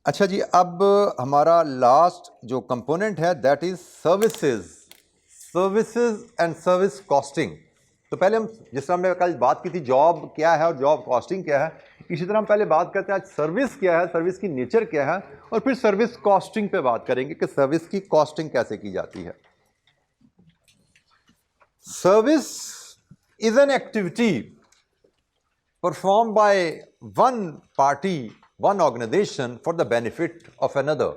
अच्छा जी, अब हमारा लास्ट जो कंपोनेंट है that is services and service costing. तो पहले हम जिस तरह हमने कल बात की थी जॉब क्या है और जॉब कॉस्टिंग क्या है, इसी तरह हम पहले बात करते हैं आज सर्विस क्या है, सर्विस की नेचर क्या है, और फिर सर्विस कॉस्टिंग पे बात करेंगे कि सर्विस की कॉस्टिंग कैसे की जाती है। Service is an activity performed by one party, one organization for the benefit of another,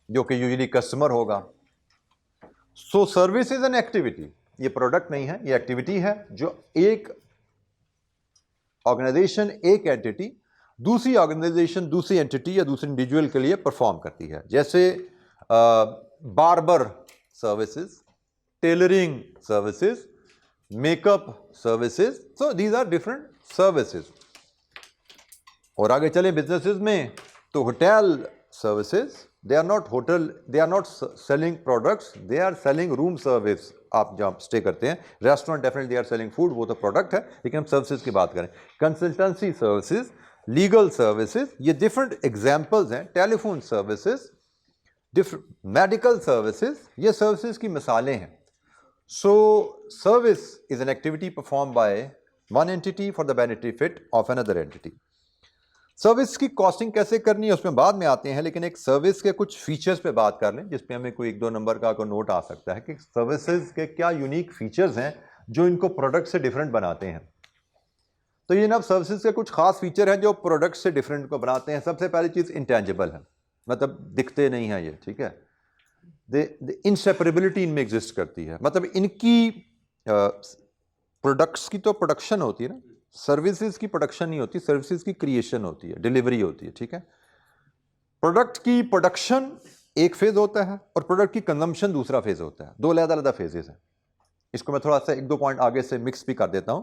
जो कि यूजुअली कस्टमर होगा। So service is an activity, ये प्रोडक्ट नहीं है, ये एक्टिविटी है जो एक ऑर्गेनाइजेशन, एक एंटिटी दूसरी ऑर्गेनाइजेशन, दूसरी एंटिटी या दूसरे इंडिविजुअल के लिए परफॉर्म करती है। जैसे barber services, tailoring services, makeup services, so these are different services. और आगे चले बिजनेसेस में तो hotel services, they are not hotel, they are not selling products, they are selling room service. आप जहाँ स्टे करते हैं, restaurant definitely they are selling food, वो तो प्रोडक्ट है, लेकिन हम सर्विसेज की बात करें। कंसल्टेंसी सर्विसेज, लीगल सर्विसेज, ये डिफरेंट एग्जाम्पल्स हैं। Telephone services, different medical services, ये सर्विसेज की मिसालें हैं। So, service is an activity performed by one entity for the benefit of another entity. Service की कॉस्टिंग कैसे करनी है उसमें बाद में आते हैं, लेकिन एक सर्विस के कुछ फीचर्स पे बात कर लें जिसपे हमें कोई 1-2 नंबर का कोई नोट आ सकता है कि सर्विसेज के क्या यूनिक फीचर्स हैं जो इनको प्रोडक्ट से डिफरेंट बनाते हैं। तो ये ना सर्विसेज के कुछ खास फीचर हैं जो प्रोडक्ट से डिफरेंट को बनाते हैं। सबसे पहली चीज़ इंटेंजिबल है, मतलब दिखते नहीं है ये, ठीक है। इनसेपरेबिलिटी इनमें एग्जिस्ट करती है, मतलब इनकी प्रोडक्ट्स की तो प्रोडक्शन होती है ना, सर्विसेज की प्रोडक्शन नहीं होती, सर्विसेज की क्रिएशन होती है, डिलीवरी होती है, ठीक है। प्रोडक्ट की प्रोडक्शन एक फेज होता है और प्रोडक्ट की कंजम्पशन दूसरा फेज होता है, दो अलग-अलग फेजेस हैं। इसको मैं थोड़ा सा 1-2 पॉइंट आगे से मिक्स भी कर देता हूं।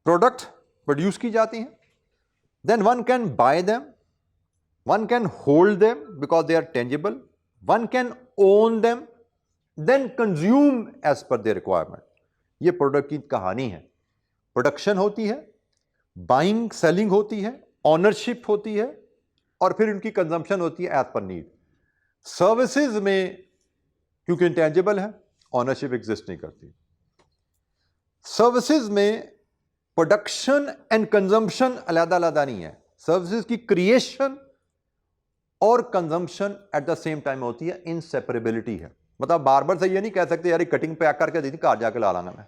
प्रोडक्ट प्रोड्यूस की जाती हैं, then one can buy them, one can hold them because they are tangible, one can own them, then consume as per their requirement. ये प्रोडक्ट की कहानी है। प्रोडक्शन होती है, बाइंग सेलिंग होती है, ऑनरशिप होती है, और फिर उनकी कंजम्पशन होती है एज पर नीड। सर्विसेज में क्योंकि इंटेंजिबल है, ऑनरशिप एग्जिस्ट नहीं करती। सर्विसेज में प्रोडक्शन एंड कंजम्पशन अलग-अलग नहीं है, सर्विसेज की क्रिएशन और consumption at the same time होती है, इनसेपरेबिलिटी है। मतलब बार्बर से ये नहीं कह सकते यार कटिंग पैक करके दी थी, कार जाके ला लाना मैं,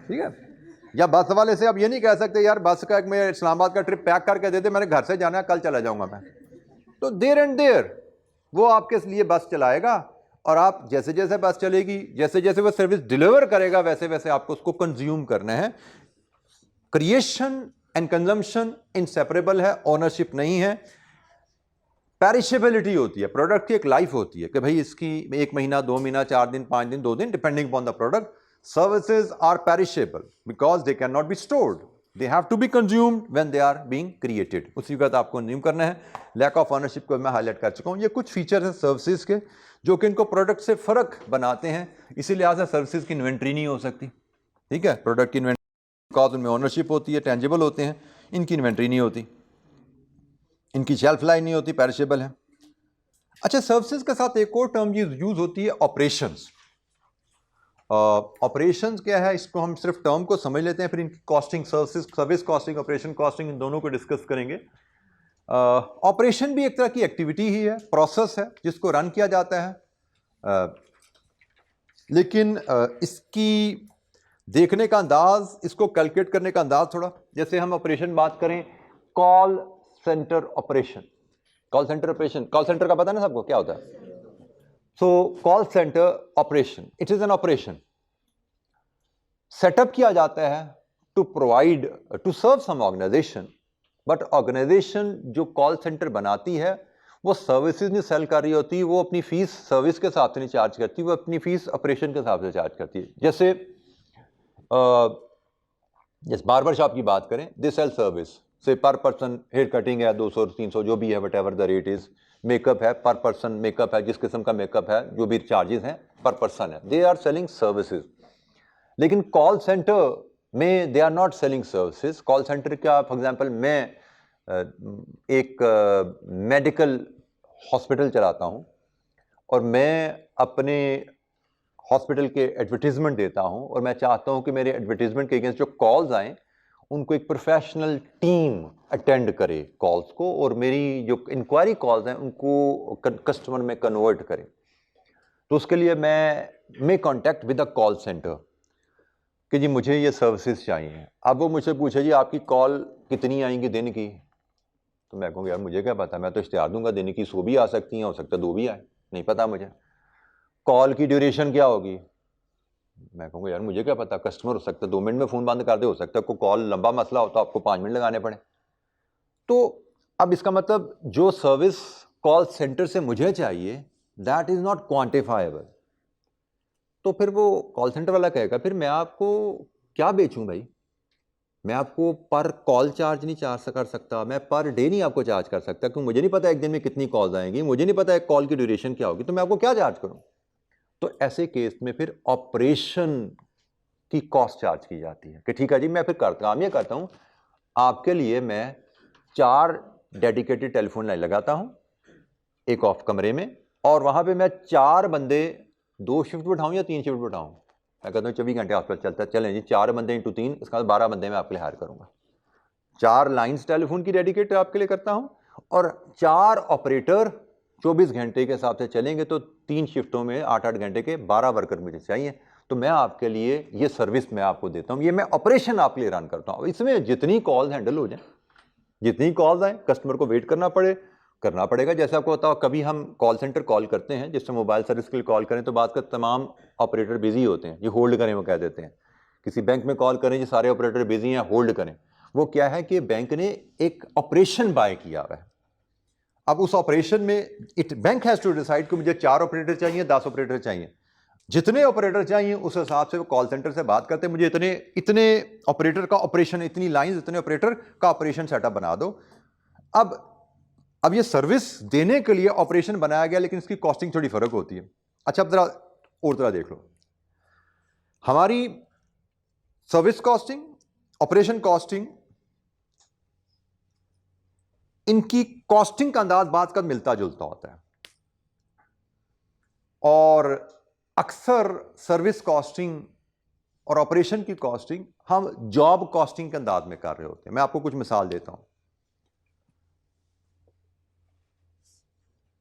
ठीक है। या बस वाले से आप ये नहीं कह सकते यार बस का एक मैं इस्लामाबाद का ट्रिप पैक करके दे दे, मैंने घर से जाना है, कल चला जाऊंगा मैं। तो देयर एंड देयर वो आपके लिए बस चलाएगा, और आप जैसे जैसे बस चलेगी, जैसे जैसे वो सर्विस डिलीवर करेगा, वैसे वैसे आपको उसको कंज्यूम करना है। क्रिएशन एंड कंजम्पशन इनसेपरेबल है, ओनरशिप नहीं है। पेरिशेबिलिटी होती है, प्रोडक्ट की एक लाइफ होती है कि भाई इसकी 1 महीना, 2 महीना, 4 दिन, 5 दिन, 2 दिन, depending upon the product. Services are perishable because they cannot be stored. They have to be consumed when they are being created. उसी वक्त आपको कंज्यूम करना है। लैक ऑफ ऑनरशिप को मैं हाईलाइट कर चुका हूँ। ये कुछ फीचर हैं सर्विसेज के जो कि इनको प्रोडक्ट से फर्क बनाते हैं। इसी लिहाज से सर्विसेज की इन्वेंट्री नहीं हो सकती, ठीक है। प्रोडक्ट की इन्वेंट्री बिकॉज उनमें ऑनरशिप होती है, टेंजिबल होते हैं, इनकी इन्वेंट्री नहीं होती, इनकी शेल्फ लाइफ नहीं होती, पेरिशेबल है। अच्छा, सर्विसेज के साथ एक और टर्म यूज होती है ऑपरेशंस। ऑपरेशंस क्या है, इसको हम सिर्फ टर्म को समझ लेते हैं, फिर इनकी costing, service costing, operation costing, इन दोनों को डिस्कस करेंगे। ऑपरेशन भी एक तरह की एक्टिविटी ही है, प्रोसेस है जिसको रन किया जाता है। लेकिन इसकी देखने का अंदाज, इसको कैलकुलेट करने का अंदाज थोड़ा, जैसे हम ऑपरेशन बात करें, call centre operation, call centre operation, call centre का पता ना सबको क्या होता है। So, call center operation, it is an operation. Setup किया जाता है to provide, to serve some organization, but organization जो कॉल सेंटर बनाती है वो सर्विसेज नहीं सेल कर रही होती, वो अपनी फीस सर्विस के हिसाब से नहीं चार्ज करती, वो अपनी फीस ऑपरेशन के हिसाब से चार्ज करती है। जैसे बार्बर शॉप की बात करें, दे सेल सर्विस, से पर पर्सन हेयर कटिंग है 200-300 जो भी है, what ever the rate is. Makeup है, पर पर्सन मेकअप है, जिस किस्म का मेकअप है, जो भी चार्जेस हैं पर पर्सन है, दे आर सेलिंग सर्विसेज। लेकिन कॉल सेंटर में they are not selling services. Call centre क्या, फॉर एग्जांपल मैं एक मेडिकल हॉस्पिटल चलाता हूँ और मैं अपने हॉस्पिटल के एडवर्टीजमेंट देता हूँ और मैं चाहता हूँ कि मेरे एडवर्टीजमेंट के अगेंस्ट जो कॉल्स आएँ उनको एक प्रोफेशनल टीम अटेंड करे कॉल्स को, और मेरी जो इंक्वायरी कॉल्स हैं उनको कस्टमर में कन्वर्ट करे। तो उसके लिए मैं contact with a call centre कि जी मुझे ये सर्विसेज चाहिए। अब वो मुझसे पूछे जी आपकी कॉल कितनी आएंगी दिन की, तो मैं कहूँगा यार मुझे क्या पता, मैं तो इश्तिहार दूंगा दिन की 100 भी आ सकती हैं, हो सकता है 2 भी आए, नहीं पता मुझे। कॉल की ड्यूरेशन क्या होगी, मैं कहूँगा यार मुझे क्या पता, कस्टमर हो सकता है 2 मिनट में फ़ोन बंद कर दे, हो सकता है कोई कॉल लंबा मसला हो तो आपको 5 मिनट लगाने पड़े। तो अब इसका मतलब जो सर्विस कॉल सेंटर से मुझे चाहिए दैट इज़ नॉट क्वान्टिफाइबल। तो फिर वो कॉल सेंटर वाला कहेगा फिर मैं आपको क्या बेचूं भाई, मैं आपको पर कॉल चार्ज नहीं चार्ज कर सकता, मैं पर डे नहीं आपको चार्ज कर सकता, क्योंकि मुझे नहीं पता एक दिन में कितनी कॉल्स आएंगी, मुझे नहीं पता एक कॉल की ड्यूरेशन क्या होगी, तो मैं आपको क्या चार्ज करूं। तो ऐसे केस में फिर ऑपरेशन की कॉस्ट चार्ज की जाती है कि ठीक है जी मैं फिर काम ये करता हूं, आपके लिए मैं 4 डेडिकेटेड टेलीफोन लाइन लगाता हूं एक ऑफ कमरे में, और वहां पे मैं 4 बंदे 2 शिफ्ट बिठाऊं या 3 शिफ्ट बिठाऊं, मैं कहता हूँ 24 घंटे हॉस्पिटल चलता है, चलें जी 4 बंदे इंटू 3, इसका 12 बंदे मैं आपके लिए हायर करूंगा। 4 लाइन्स टेलीफोन की डेडिकेट आपके लिए करता हूं और 4 ऑपरेटर 24 घंटे के हिसाब से चलेंगे, तो 3 शिफ्टों में 8-8 घंटे के 12 वर्कर मुझे चाहिए। तो मैं आपके लिए ये सर्विस मैं आपको देता हूँ, ये मैं ऑपरेशन आपके लिए रन करता हूँ। इसमें जितनी कॉल्स हैंडल हो जाए, जितनी कॉल्स आए, कस्टमर को वेट करना पड़ेगा। जैसे आपको बताओ कभी हम कॉल सेंटर कॉल करते हैं, जिससे मोबाइल सर्विस के लिए कॉल करें तो बात का तमाम ऑपरेटर बिजी होते हैं, ये होल्ड करें वो कह देते हैं। किसी बैंक में कॉल करें, ये सारे ऑपरेटर बिजी हैं, होल्ड करें। वो क्या है कि बैंक ने एक ऑपरेशन बाय किया हुआ है। अब उस ऑपरेशन में बैंक हैज टू डिसाइड कि मुझे 4 ऑपरेटर चाहिए, 10 ऑपरेटर चाहिए, जितने ऑपरेटर चाहिए उस हिसाब से वो कॉल सेंटर से बात करते हैं, मुझे इतने ऑपरेटर का ऑपरेशन, इतनी लाइंस, इतने ऑपरेटर का ऑपरेशन सेटअप बना दो। अब ये सर्विस देने के लिए ऑपरेशन बनाया गया, लेकिन इसकी कॉस्टिंग थोड़ी फर्क होती है। अच्छा अब जरा और तरह देख लो, हमारी सर्विस कॉस्टिंग, ऑपरेशन कॉस्टिंग, इनकी कॉस्टिंग का अंदाज बात का मिलता जुलता होता है, और अक्सर सर्विस कॉस्टिंग और ऑपरेशन की कॉस्टिंग हम जॉब कॉस्टिंग के अंदाज में कर रहे होते हैं। मैं आपको कुछ मिसाल देता हूं।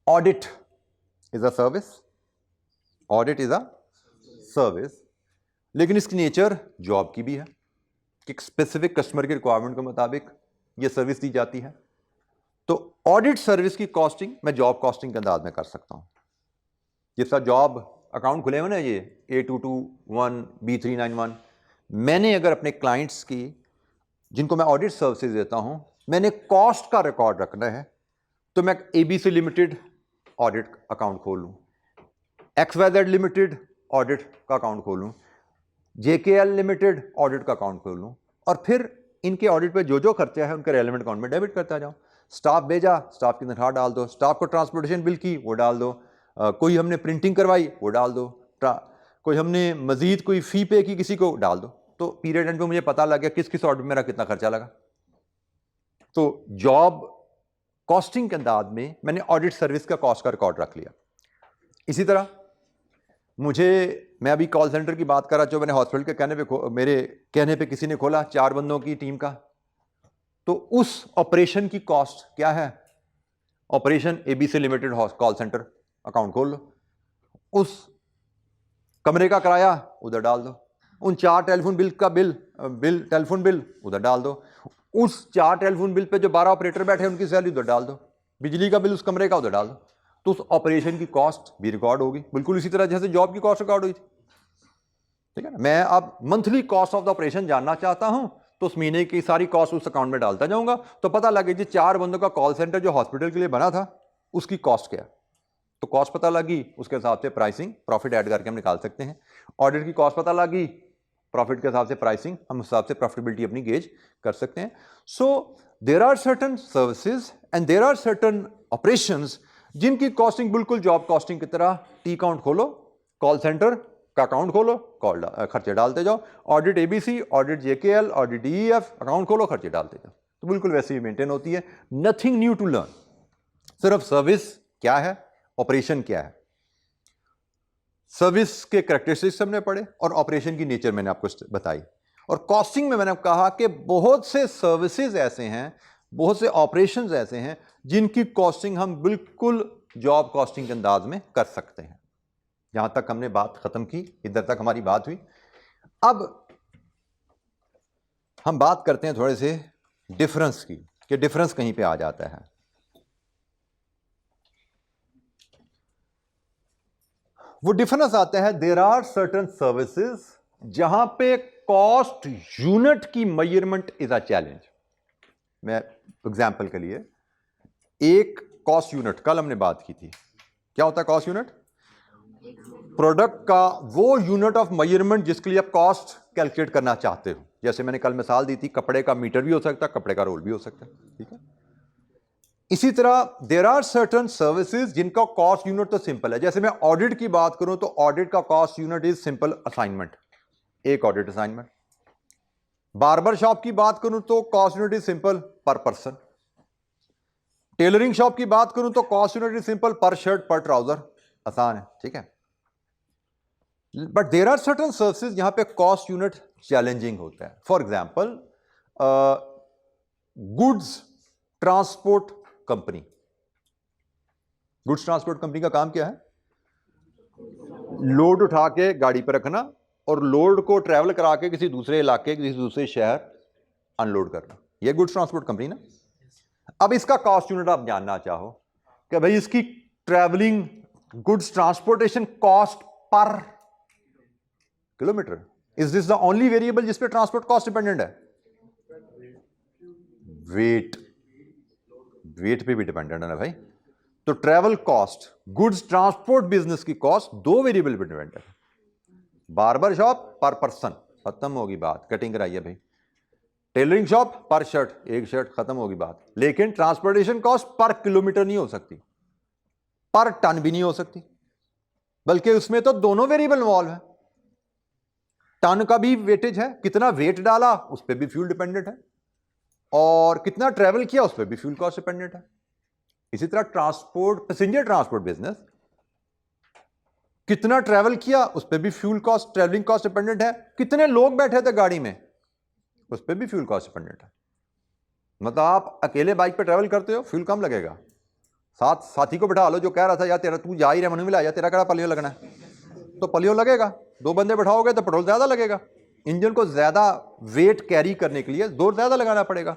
Audit is a service, audit is a service, लेकिन इसकी नेचर जॉब की भी है कि स्पेसिफिक कस्टमर के रिक्वायरमेंट के मुताबिक ये सर्विस दी जाती है। तो ऑडिट सर्विस की कॉस्टिंग मैं जॉब कॉस्टिंग के अंदाज में कर सकता हूं। जिस तरह जॉब अकाउंट खुले हुए ना, ये A221 B391, मैंने अगर अपने क्लाइंट्स की जिनको मैं ऑडिट सर्विसेज देता हूं, मैंने कॉस्ट का रिकॉर्ड रखना है, तो मैं ABC लिमिटेड ऑडिट अकाउंट खोल लूं, XYZ लिमिटेड ऑडिट का अकाउंट खोल लूं, JKL लिमिटेड ऑडिट का अकाउंट खोल लूं, और फिर इनके ऑडिट पे जो जो खर्चा है उनके रेलेवेंट अकाउंट में डेबिट करता जाऊं। स्टाफ भेजा, स्टाफ की तनख्वाह डाल दो, स्टाफ को ट्रांसपोर्टेशन बिल की वो डाल दो, कोई हमने प्रिंटिंग करवाई वो डाल दो, कोई हमने मजीद कोई फी पे की किसी को डाल दो। तो पीरियड एंड पे मुझे पता लग गया किस किस ऑर्डर में मेरा कितना खर्चा लगा। तो जॉब कॉस्टिंग के अंदाज में मैंने ऑडिट सर्विस का कॉस्ट का रिकॉर्ड रख लिया। इसी तरह मैं अभी कॉल सेंटर की बात कर रहा, जो मैंने हॉस्पिटल के मेरे कहने पे किसी ने खोला 4 बंदों की टीम का, तो उस ऑपरेशन की कॉस्ट क्या है, operation ABC limited call centre account खोल लो, उस कमरे का किराया उधर डाल दो, उन 4 टेलीफोन बिल का टेलीफोन बिल उधर डाल दो, उस 4 टेलीफोन बिल पे जो 12 ऑपरेटर बैठे उनकी सैलरी उधर डाल दो, बिजली का बिल उस कमरे का उधर डाल दो, तो उस ऑपरेशन की कॉस्ट भी रिकॉर्ड होगी, बिल्कुल इसी तरह जैसे जॉब की कॉस्ट रिकॉर्ड हुई थी। ठीक है ना। मैं अब monthly cost of the operation जानना चाहता हूं, तो उस महीने की सारी कॉस्ट उस अकाउंट में डालता जाऊंगा, तो पता लगे जी 4 बंदों का कॉल सेंटर जो हॉस्पिटल के लिए बना था उसकी कॉस्ट क्या है, तो कॉस्ट पता लगी, उसके हिसाब से प्राइसिंग प्रॉफिट ऐड करके हम निकाल सकते हैं। ऑडिट की कॉस्ट पता लगी, प्रॉफिट के हिसाब से प्राइसिंग, हम उस हिसाब से प्रॉफिटेबिलिटी अपनी गेज कर सकते हैं। So there are certain services and there are certain operations जिनकी कॉस्टिंग बिल्कुल जॉब कॉस्टिंग की तरह, टी अकाउंट खोलो, कॉल सेंटर का अकाउंट खोलो, खर्चे डालते जाओ, audit ABC, audit JKL, audit DEF, account खोलो, खर्चे डालते जाओ। तो बिल्कुल वैसे ही मेंटेन होती है। नथिंग न्यू टू लर्न, सिर्फ सर्विस क्या है, ऑपरेशन क्या है। सर्विस के कैरेक्टरिस्टिक्स हमने पढ़े और ऑपरेशन की नेचर मैंने आपको बताई। और कॉस्टिंग में मैंने कहा कि बहुत से सर्विसेज ऐसे हैं, बहुत से ऑपरेशंस ऐसे हैं जिनकी कॉस्टिंग हम बिल्कुल जॉब कॉस्टिंग के अंदाज में कर सकते हैं। यहां तक हमने बात खत्म की, इधर तक हमारी बात हुई। अब हम बात करते हैं थोड़े से डिफरेंस की, कि डिफरेंस कहीं पे आ जाता है। वो डिफरेंस आता है, देयर आर सर्टेन सर्विसेज जहां पे कॉस्ट यूनिट की मेजरमेंट इज अ चैलेंज। मैं एग्जांपल के लिए, एक कॉस्ट यूनिट, कल हमने बात की थी, क्या होता है कॉस्ट यूनिट? प्रोडक्ट का वो यूनिट ऑफ मेजरमेंट जिसके लिए आप कॉस्ट कैलकुलेट करना चाहते हो। जैसे मैंने कल मिसाल दी थी, कपड़े का मीटर भी हो सकता है, कपड़े का रोल भी हो सकता है, ठीक है। इसी तरह देयर आर सर्टेन सर्विसेज जिनका कॉस्ट यूनिट तो सिंपल है। जैसे मैं ऑडिट की बात करूं तो ऑडिट का cost unit is simple assignment, एक ऑडिट असाइनमेंट। बार्बर शॉप की बात करूं तो cost unit is simple per person. Tailoring shop की बात करूं तो cost unit is simple per shirt per trouser, आसान है, ठीक है। But there are certain services जहां पे कॉस्ट यूनिट चैलेंजिंग होता है। For example goods transport company. Goods transport company का काम क्या है? लोड उठा के गाड़ी पर रखना और लोड को ट्रैवल करा के किसी दूसरे इलाके, किसी दूसरे शहर अनलोड करना, यह गुड्स ट्रांसपोर्ट कंपनी ना। अब इसका कॉस्ट यूनिट आप जानना चाहो कि भाई इसकी travelling goods transportation cost per kilometre, is this the only variable जिस पे ट्रांसपोर्ट कॉस्ट डिपेंडेंट है? वेट, वेट पे भी डिपेंडेंट है ना भाई। तो travel cost, goods transport business की कॉस्ट दो वेरिएबल पे डिपेंडेंट है। बार्बर शॉप पर पर्सन, खत्म होगी बात, कटिंग कराइए भाई। टेलरिंग शॉप पर शर्ट, एक शर्ट, खत्म होगी बात। लेकिन ट्रांसपोर्टेशन कॉस्ट पर किलोमीटर नहीं हो सकती, पर टन भी नहीं हो सकती, बल्कि उसमें तो दोनों वेरिएबल इन्वॉल्व है। टन का भी वेटेज है, कितना वेट डाला उस पर भी फ्यूल डिपेंडेंट है, और कितना ट्रेवल किया उस पर भी फ्यूल कॉस्ट डिपेंडेंट है। इसी तरह ट्रांसपोर्ट, पैसेंजर ट्रांसपोर्ट बिजनेस, कितना ट्रेवल किया उस पर भी fuel cost, travelling cost dependent है। कितने लोग बैठे थे गाड़ी में उस पर भी फ्यूल कॉस्ट डिपेंडेंट है। मतलब आप अकेले बाइक पे ट्रेवल करते हो, फ्यूल कम लगेगा। साथ साथी को बिठा लो जो कह रहा था यार तेरा तू जा ही रहा, मनु मिला जा, तेरा कड़ा पलियो लगना है, तो पलियो लगेगा। दो बंदे बैठाओगे तो पेट्रोल ज्यादा लगेगा, इंजन को ज्यादा वेट कैरी करने के लिए जोर ज्यादा लगाना पड़ेगा।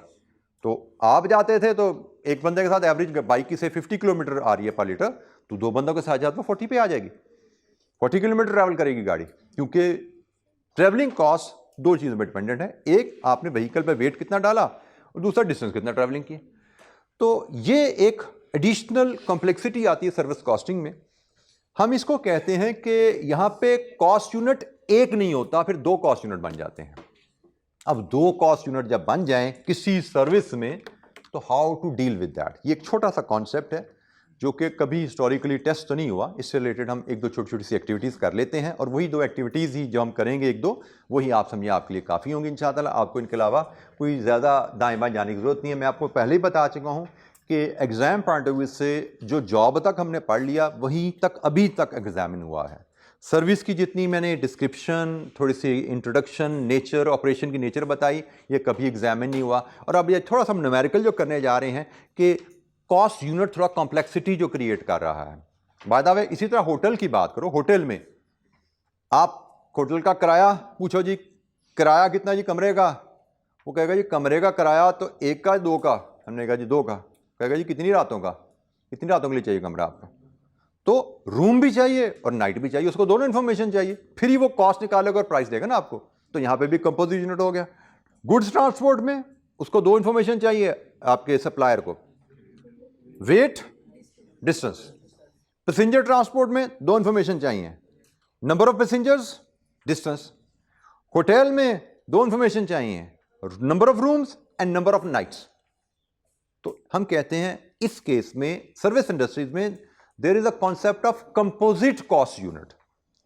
तो आप जाते थे तो एक बंदे के साथ एवरेज बाइक की से 50 किलोमीटर आ रही है पर लीटर, तो दो बंदों के साथ जाते तो 40 पे आ जाएगी, 40 किलोमीटर ट्रैवल करेगी गाड़ी। क्योंकि ट्रैवलिंग कॉस्ट दो चीज़ों पर डिपेंडेंट है, एक आपने व्हीकल पर वेट कितना डाला और दूसरा डिस्टेंस कितना ट्रैवलिंग की। तो ये एक एडिशनल कॉम्प्लेक्सिटी आती है सर्विस कॉस्टिंग में। हम इसको कहते हैं कि यहां पे कॉस्ट यूनिट एक नहीं होता, फिर दो कॉस्ट यूनिट बन जाते हैं। अब दो कॉस्ट यूनिट जब बन जाएं किसी सर्विस में, तो how to deal with that, ये एक छोटा सा कॉन्सेप्ट है जो कि कभी हिस्टोरिकली टेस्ट तो नहीं हुआ। इससे रिलेटेड हम एक दो छोटी छोटी सी एक्टिविटीज़ कर लेते हैं, और वही दो एक्टिविटीज़ ही जो हम करेंगे एक दो, वही आप समझिए आपके लिए काफ़ी होंगी इंशाअल्लाह। आपको इनके अलावा कोई ज़्यादा दाएं बाएं जाने की ज़रूरत नहीं है। मैं आपको पहले ही बता चुका हूँ कि एग्ज़ाम पॉइंट ऑफ व्यू से जो जॉब तक हमने पढ़ लिया वहीं तक अभी तक एग्जामिन हुआ है। सर्विस की जितनी मैंने डिस्क्रिप्शन, थोड़ी सी इंट्रोडक्शन, नेचर, ऑपरेशन की नेचर बताई, ये कभी एग्जामिन नहीं हुआ। और अब ये थोड़ा सा हम न्यूमेरिकल जो करने जा रहे हैं कि कॉस्ट यूनिट थोड़ा कॉम्प्लेक्सिटी जो क्रिएट कर रहा है। बाय द वे, इसी तरह होटल की बात करो, होटल में आप होटल का किराया पूछो जी, किराया कितना जी कमरे का, वो कहेगा जी कमरे का किराया तो एक का दो का, हमने कहा जी दो का, कहेगा जी कितनी रातों का, कितनी रातों के लिए चाहिए कमरा आपको, तो रूम भी चाहिए और नाइट भी चाहिए, उसको दोनों इन्फॉर्मेशन चाहिए, फिर ही वो कॉस्ट निकालेगा और प्राइस देगा ना आपको। तो यहां पे भी कंपोजिट यूनिट हो गया। गुड्स ट्रांसपोर्ट में उसको दो इन्फॉर्मेशन चाहिए आपके सप्लायर को, वेट, डिस्टेंस। पैसेंजर ट्रांसपोर्ट में दो इन्फॉर्मेशन चाहिए, number of passengers, distance. Hotel में दो इन्फॉर्मेशन चाहिए, number of rooms and number of nights. तो हम कहते हैं इस केस में सर्विस इंडस्ट्रीज में there is a concept of composite cost unit.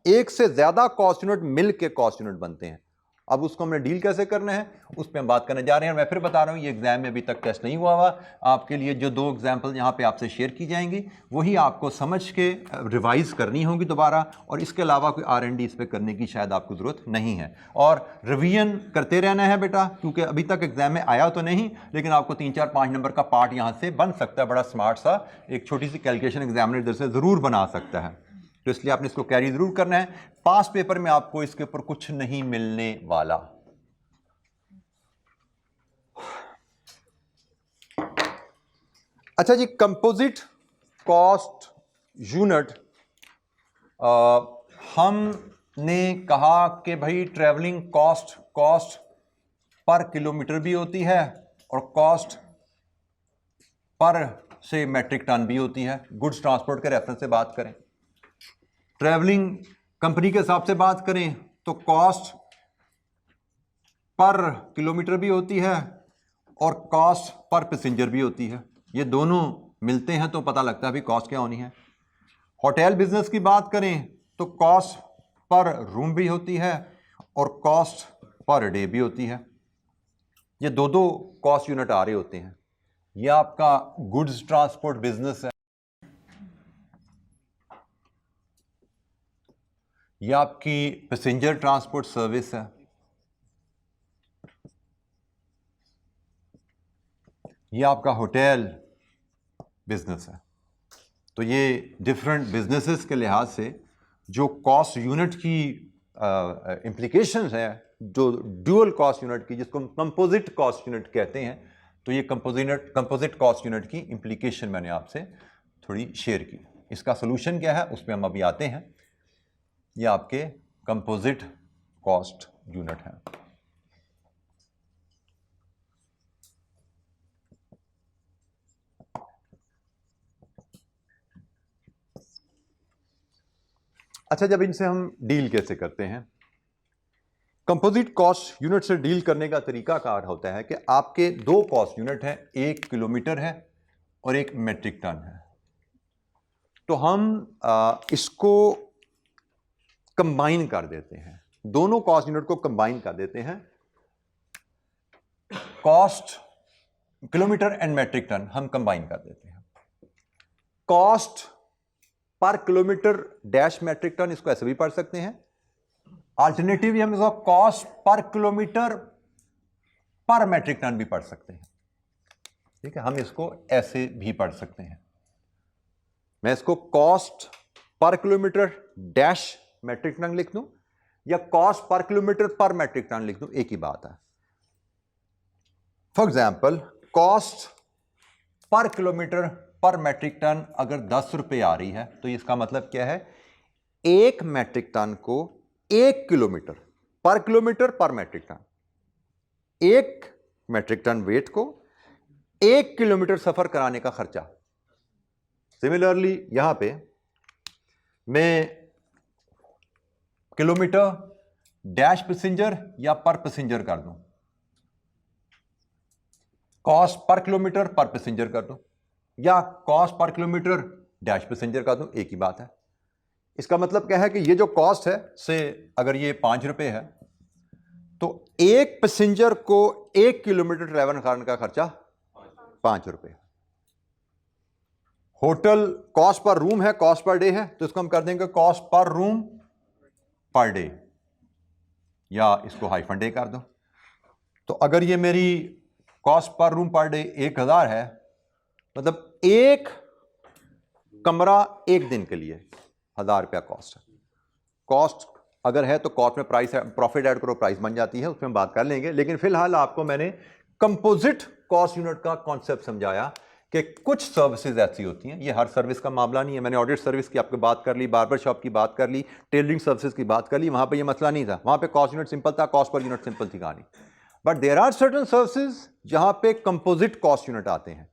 एक से ज्यादा कॉस्ट यूनिट मिल के कॉस्ट यूनिट बनते हैं, अब उसको हमने डील कैसे करना है उस पर हम बात करने जा रहे हैं। मैं फिर बता रहा हूँ, ये एग्जाम में अभी तक टेस्ट नहीं हुआ आपके लिए जो 2 एग्जाम्पल यहाँ पे आपसे शेयर की जाएंगी वही आपको समझ के रिवाइज करनी होगी दोबारा, और इसके अलावा कोई R&D इस पर करने की शायद आपको ज़रूरत नहीं है। और रिवीजन करते रहना है बेटा, क्योंकि अभी तक एग्जाम में आया तो नहीं, लेकिन आपको 3, 4, 5 नंबर का पार्ट यहाँ से बन सकता है। बड़ा स्मार्ट सा एक छोटी सी कैलकुलेशन एग्जामिनर इधर से ज़रूर बना सकता है, तो इसलिए आपने इसको कैरी जरूर करना है। पास पेपर में आपको इसके ऊपर कुछ नहीं मिलने वाला। अच्छा जी, कंपोजिट कॉस्ट यूनिट, हमने कहा कि भाई ट्रैवलिंग कॉस्ट पर किलोमीटर भी होती है और कॉस्ट पर से मेट्रिक टन भी होती है। गुड्स ट्रांसपोर्ट के रेफरेंस से बात करें, ट्रैवलिंग कंपनी के हिसाब से बात करें तो कॉस्ट पर किलोमीटर भी होती है और कॉस्ट पर पैसेंजर भी होती है। ये दोनों मिलते हैं तो पता लगता है भी कॉस्ट क्या होनी है। होटल बिजनेस की बात करें तो कॉस्ट पर रूम भी होती है और कॉस्ट पर डे भी होती है। ये दो कॉस्ट यूनिट आ रहे होते हैं। ये आपका गुड्स ट्रांसपोर्ट बिजनेस है, ये आपकी पैसेंजर ट्रांसपोर्ट सर्विस है, ये आपका होटल बिजनेस है। तो ये डिफरेंट बिजनेसेस के लिहाज से जो कॉस्ट यूनिट की इम्प्लीकेशंस है, जो ड्यूअल कॉस्ट यूनिट की, जिसको हम कंपोजिट कॉस्ट यूनिट कहते हैं, तो ये कंपोजिट कॉस्ट यूनिट की इम्प्लीकेशन मैंने आपसे थोड़ी शेयर की। इसका सोल्यूशन क्या है उस पर हम अभी आते हैं। ये आपके कंपोजिट कॉस्ट यूनिट है। अच्छा, जब इनसे हम डील कैसे करते हैं, कंपोजिट कॉस्ट यूनिट से डील करने का तरीका कार होता है कि आपके 2 कॉस्ट यूनिट हैं, एक किलोमीटर है और एक मेट्रिक टन है। तो हम इसको कंबाइन कर देते हैं, दोनों कॉस्ट यूनिट को कंबाइन कर देते हैं। Cost kilometre and metric tonne हम कंबाइन कर देते हैं। Cost per kilometre dash metric ton, इसको ऐसे भी पढ़ सकते हैं। अल्टरनेटिव हम इसको कॉस्ट पर किलोमीटर पर मेट्रिक टन भी पढ़ सकते हैं। ठीक है, हम इसको ऐसे भी पढ़ सकते हैं। मैं इसको cost per kilometre dash metric ton लिख दूं या कॉस्ट पर किलोमीटर पर मेट्रिक टन लिख दूं, एक ही बात है। For example, cost per kilometre पर मेट्रिक टन अगर 10 रुपए आ रही है तो इसका मतलब क्या है, 1 मेट्रिक टन को 1 किलोमीटर पर metric tonne, 1 metric tonne weight को 1 किलोमीटर सफर कराने का खर्चा। सिमिलरली यहां पे मैं किलोमीटर डैश पैसेंजर या पर पैसेंजर कर दूं, कॉस्ट पर किलोमीटर पर पैसेंजर कर दूं या cost per kilometre dash passenger कर दूं, एक ही बात है। इसका मतलब क्या है कि ये जो कॉस्ट है से अगर ये 5 रुपए है तो 1 पैसेंजर को 1 किलोमीटर ट्रैवल करने का खर्चा 5 रुपए। होटल कॉस्ट पर रूम है, कॉस्ट पर डे है, तो इसको हम कर देंगे कॉस्ट पर रूम पर डे, या इसको हाइफन डे कर दो। तो अगर ये मेरी कॉस्ट पर रूम पर डे 1000 है, मतलब एक कमरा 1 दिन के लिए 1000 रुपया कॉस्ट है। कॉस्ट अगर है तो कॉस्ट में प्राइस प्रॉफिट ऐड करो, प्राइस बन जाती है, उसमें हम बात कर लेंगे। लेकिन फिलहाल आपको मैंने कंपोजिट कॉस्ट यूनिट का कॉन्सेप्ट समझाया कि कुछ सर्विसेज ऐसी होती हैं, ये हर सर्विस का मामला नहीं है। मैंने ऑडिट सर्विस की आपको बात कर ली, बार्बर शॉप की बात कर ली, टेलरिंग सर्विसेज की बात कर ली, वहां पे ये मसला नहीं था, वहां पे कॉस्ट यूनिट सिंपल था, कॉस्ट पर यूनिट सिंपल थी कहानी। But there are certain services जहां पे कंपोजिट कॉस्ट यूनिट आते हैं,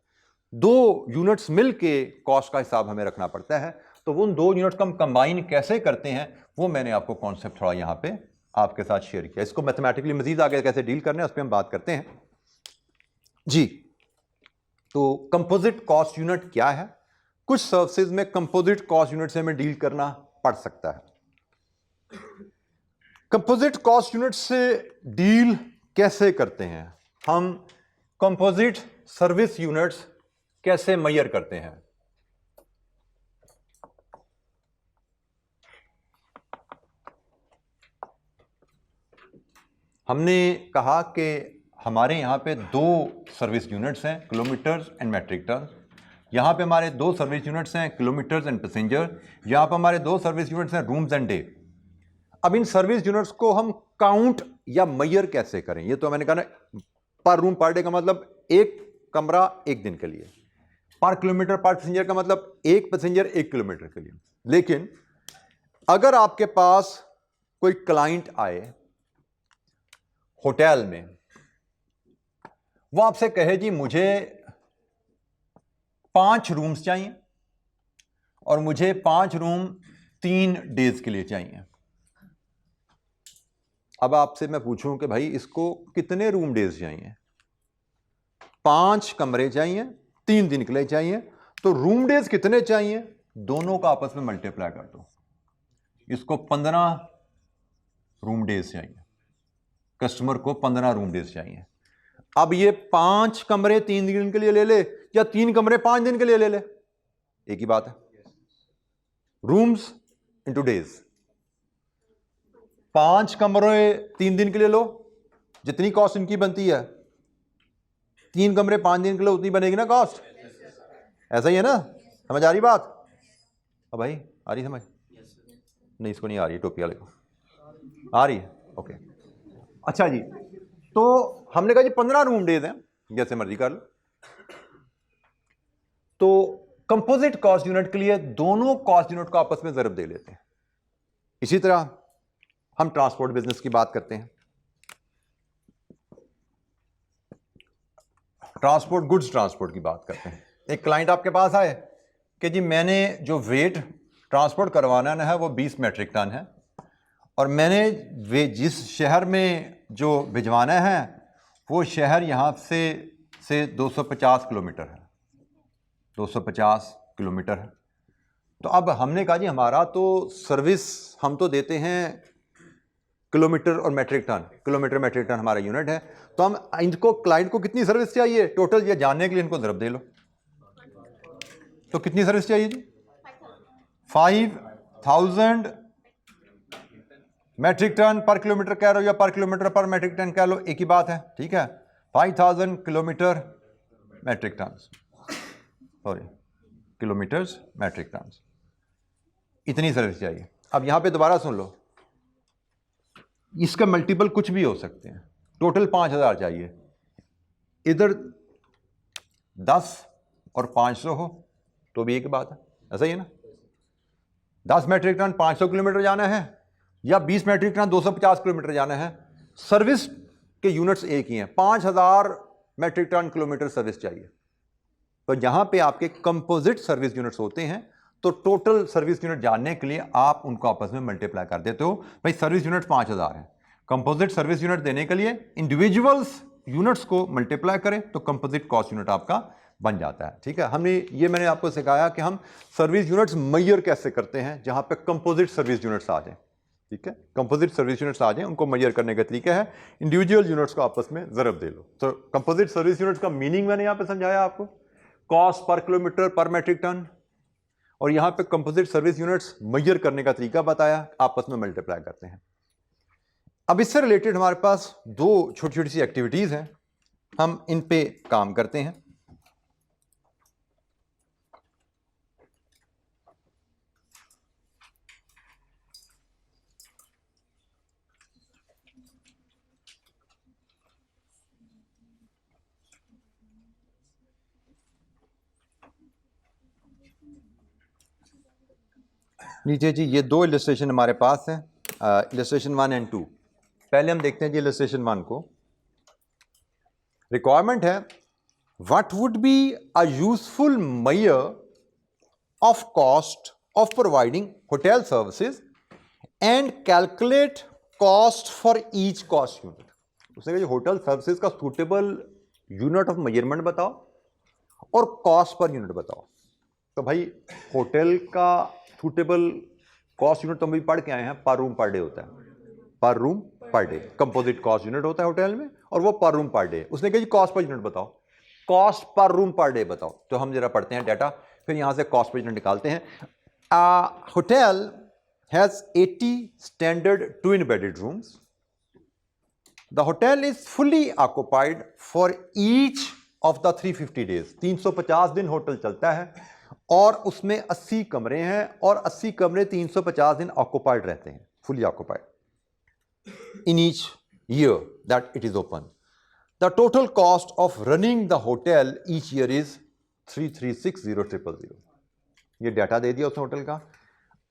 2 यूनिट्स मिलके कॉस्ट का हिसाब हमें रखना पड़ता है। तो वो उन 2 यूनिट्स को हम कंबाइन कैसे करते हैं वो मैंने आपको कॉन्सेप्ट थोड़ा यहां पे आपके साथ शेयर किया। इसको मैथमेटिकली मजीद आगे कैसे डील करना है उस पर हम बात करते हैं जी। तो कंपोजिट कॉस्ट यूनिट क्या है, कुछ सर्विसेज में कंपोजिट कॉस्ट यूनिट से हमें डील करना पड़ सकता है। कंपोजिट कॉस्ट यूनिट से डील कैसे करते हैं हम? कंपोजिट सर्विस यूनिट्स कैसे मेजर करते हैं? हमने कहा कि हमारे यहां पे दो सर्विस यूनिट्स हैं, किलोमीटर्स एंड मेट्रिक टन। यहां पे हमारे दो सर्विस यूनिट्स हैं, किलोमीटर्स एंड पैसेंजर। यहां पे हमारे दो सर्विस यूनिट्स हैं, रूम्स एंड डे। अब इन सर्विस यूनिट्स को हम काउंट या मेजर कैसे करें? ये तो मैंने कहा ना, पर रूम पर डे का मतलब एक कमरा एक दिन के लिए, पर किलोमीटर पर पैसेंजर का मतलब एक पैसेंजर एक किलोमीटर के लिए। लेकिन अगर आपके पास कोई क्लाइंट आए होटल में, वो आपसे कहे जी मुझे 5 रूम्स चाहिए और मुझे 5 रूम 3 डेज के लिए चाहिए। अब आपसे मैं पूछूं कि भाई इसको कितने रूम डेज चाहिए? 5 कमरे चाहिए, 3 दिन के लिए चाहिए, तो रूम डेज कितने चाहिए? दोनों का आपस में मल्टीप्लाई कर दो। इसको 15 रूम डेज चाहिए, कस्टमर को 15 रूम डेज चाहिए। अब ये 5 कमरे 3 दिन के लिए ले ले या 3 कमरे 5 दिन के लिए ले ले, एक ही बात है। Rooms into days. 5 कमरे 3 दिन के लिए लो, जितनी कॉस्ट इनकी बनती है 3 कमरे 5 दिन के लिए उतनी बनेगी ना कॉस्ट। ऐसा ही है ना? समझ आ रही बात? अब भाई आ रही समझ? नहीं, इसको नहीं आ रही, टोपी वाले को आ रही है। ओके, अच्छा जी, तो हमने कहा जी 15 रूम डेज हैं, जैसे मर्जी कर लो। तो कंपोजिट कॉस्ट यूनिट के लिए दोनों कॉस्ट यूनिट को आपस में ज़रब दे लेते हैं। इसी तरह हम ट्रांसपोर्ट बिजनेस की बात करते हैं। ट्रांसपोर्ट, गुड्स ट्रांसपोर्ट की बात करते हैं। एक क्लाइंट आपके पास आए कि जी मैंने जो वेट ट्रांसपोर्ट करवाना है वो 20 मेट्रिक टन है, और मैंने वे जिस शहर में जो भिजवाना है वो शहर यहाँ से 250 किलोमीटर है, 250 किलोमीटर है। तो अब हमने कहा जी हमारा तो सर्विस हम तो देते हैं किलोमीटर और metric tonne, kilometre metric tonne हमारा यूनिट है, तो हम इनको क्लाइंट को कितनी सर्विस चाहिए टोटल, ये जानने के लिए इनको ज़रब दे लो। तो कितनी सर्विस चाहिए जी? 5000 मेट्रिक टन पर किलोमीटर कह रहे हो या पर किलोमीटर पर मेट्रिक टन कह लो, एक ही बात है, ठीक है। 5000 kilometre metric tonne, sorry kilometres metric tonne, इतनी सर्विस चाहिए। अब यहां पे दोबारा सुन लो, इसका मल्टीपल कुछ भी हो सकते हैं। टोटल 5000 चाहिए, इधर 10 और 500 हो तो भी एक बात है, ऐसा ही है ना? 10 मेट्रिक टन 500 किलोमीटर जाना है या 20 मेट्रिक टन 250 किलोमीटर जाना है, सर्विस के यूनिट्स एक ही हैं। 5000 मेट्रिक टन किलोमीटर सर्विस चाहिए। तो जहां पे आपके कंपोजिट सर्विस यूनिट्स होते हैं तो टोटल सर्विस यूनिट जानने के लिए आप उनको आपस में मल्टीप्लाई कर देते हो। भाई सर्विस यूनिट 5000 है, कंपोजिट सर्विस यूनिट देने के लिए इंडिविजुअल्स यूनिट्स को मल्टीप्लाई करें तो कंपोजिट कॉस्ट यूनिट आपका बन जाता है, ठीक है। मैंने आपको सिखाया कि हम सर्विस यूनिट्स मेजर कैसे करते हैं जहां पे कंपोजिट सर्विस यूनिट्स आ जाए, ठीक है। कंपोजिट सर्विस यूनिट्स आ जाए, उनको मेजर करने का तरीका है इंडिविजुअल यूनिट्स को आपस में ज़रब दे लो। तो कंपोजिट सर्विस यूनिट्स का मीनिंग मैंने यहां पे समझाया आपको, कॉस्ट पर किलोमीटर पर मेट्रिक टन, और यहां पे कंपोजिट सर्विस यूनिट्स मेजर करने का तरीका बताया, आपस में मल्टीप्लाई करते हैं। अब इससे रिलेटेड हमारे पास दो छोटी छोटी सी एक्टिविटीज हैं, हम इन पे काम करते हैं। नीचे जी ये दो इलस्ट्रेशन हमारे पास हैं, इलस्ट्रेशन 1 एंड 2। पहले हम देखते हैं जी इलस्ट्रेशन 1 को। रिक्वायरमेंट है, what would be a useful measure of cost of providing hotel services and calculate cost for each cost unit. उसने कहा होटल सर्विसेज का सूटेबल यूनिट ऑफ मेजरमेंट बताओ और कॉस्ट पर यूनिट बताओ। तो भाई होटल का सूटेबल कॉस्ट यूनिट तो हम भी पढ़ के आए हैं, पर रूम पर डे होता है, पर room per day. Composite cost unit होता है होटल में और वो पर रूम पर डे। उसने कहा जी कॉस्ट पर यूनिट बताओ, कॉस्ट पर रूम पर डे बताओ। तो हम जरा पढ़ते हैं डाटा, फिर यहां से कॉस्ट पर यूनिट निकालते हैं। Hotel has 80 standard twin bedded rooms. The hotel is fully occupied for each of the 350 days. 350 दिन होटल चलता है और उसमें 80 कमरे हैं और 80 कमरे 350 दिन ऑक्युपाइड रहते हैं, fully occupied in each year that it is open. The total cost of running the hotel each year is 336,000. ये डाटा दे दिया उसने होटल का।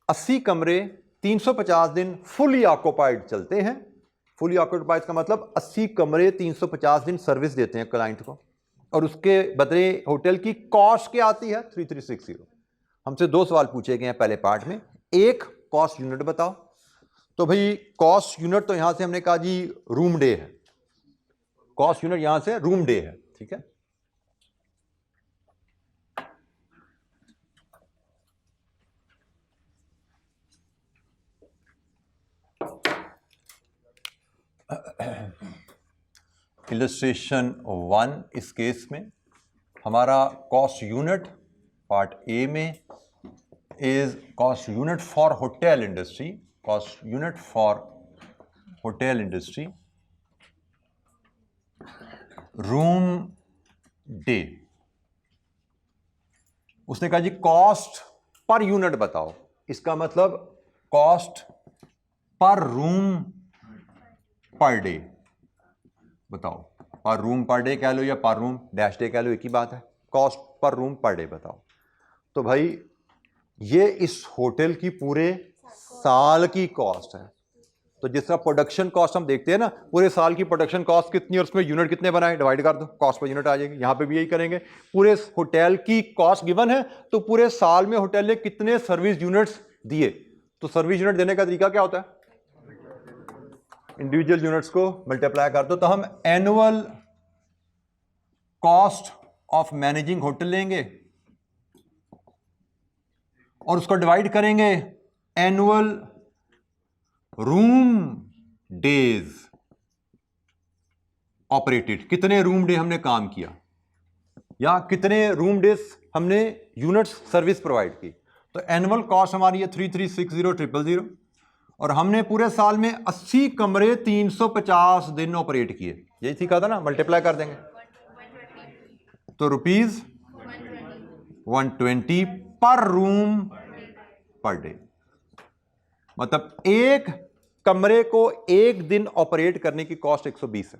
80 कमरे 350 दिन फुली ऑक्युपाइड चलते हैं। फुली ऑक्युपाइड का मतलब 80 कमरे 350 दिन सर्विस देते हैं क्लाइंट को, और उसके बदले होटल की कॉस्ट क्या आती है 3360। हमसे दो सवाल पूछे गए हैं पहले पार्ट में। एक, कॉस्ट यूनिट बताओ। तो भाई कॉस्ट यूनिट तो यहां से हमने कहा जी रूम डे है, कॉस्ट यूनिट यहां से रूम डे है, ठीक है। इलस्ट्रेशन 1 इस केस में हमारा कॉस्ट यूनिट पार्ट ए में is cost unit for hotel industry, cost unit for hotel industry room day. उसने कहा जी कॉस्ट पर यूनिट बताओ, इसका मतलब कॉस्ट पर रूम पर डे बताओ। पर रूम पर डे कह लो या पर रूम डैश डे कह लो, एक ही बात है। कॉस्ट पर रूम पर डे बताओ। तो भाई ये इस होटल की पूरे साल की कॉस्ट है। तो जिस तरह प्रोडक्शन कॉस्ट हम देखते हैं ना, पूरे साल की प्रोडक्शन कॉस्ट कितनी और उसमें यूनिट कितने बनाए, डिवाइड कर दो, कॉस्ट पर यूनिट आ जाएगी। यहां पे भी यही करेंगे। पूरे होटल की कॉस्ट गिवन है तो पूरे साल में होटल ने कितने सर्विस यूनिट्स दिए, तो सर्विस यूनिट देने का तरीका क्या होता है, इंडिविजुअल यूनिट्स को मल्टीप्लाई कर दो। तो हम annual cost of managing hotel लेंगे और उसको डिवाइड करेंगे एनुअल रूम डेज ऑपरेटेड, कितने रूम डे हमने काम किया या कितने रूम डेज हमने यूनिट्स सर्विस प्रोवाइड की। तो एनुअल कॉस्ट हमारी है 3360,000 और हमने पूरे साल में 80 कमरे 350 दिन ऑपरेट किए। यही सीखा था ना, मल्टीप्लाई कर देंगे तो रुपीज 120 पर रूम पर डे। मतलब एक कमरे को एक दिन ऑपरेट करने की कॉस्ट 120 है।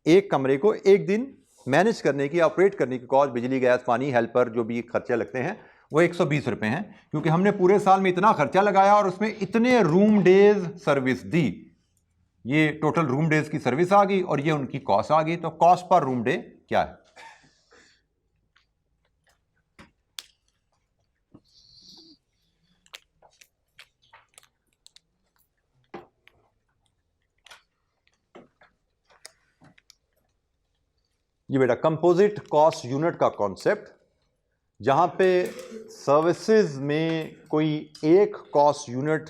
एक कमरे को एक दिन मैनेज करने की, ऑपरेट करने की कॉस्ट, बिजली गैस पानी हेल्पर जो भी खर्चे लगते हैं वो 120 रुपए हैं, क्योंकि हमने पूरे साल में इतना खर्चा लगाया और उसमें इतने रूम डेज सर्विस दी। ये टोटल रूम डेज की सर्विस आ गई और ये उनकी कॉस्ट आ गई। तो कॉस्ट पर रूम डे क्या है, ये बेटा कंपोजिट कॉस्ट यूनिट का कॉन्सेप्ट, जहां पे सर्विसेज में कोई एक कॉस्ट यूनिट,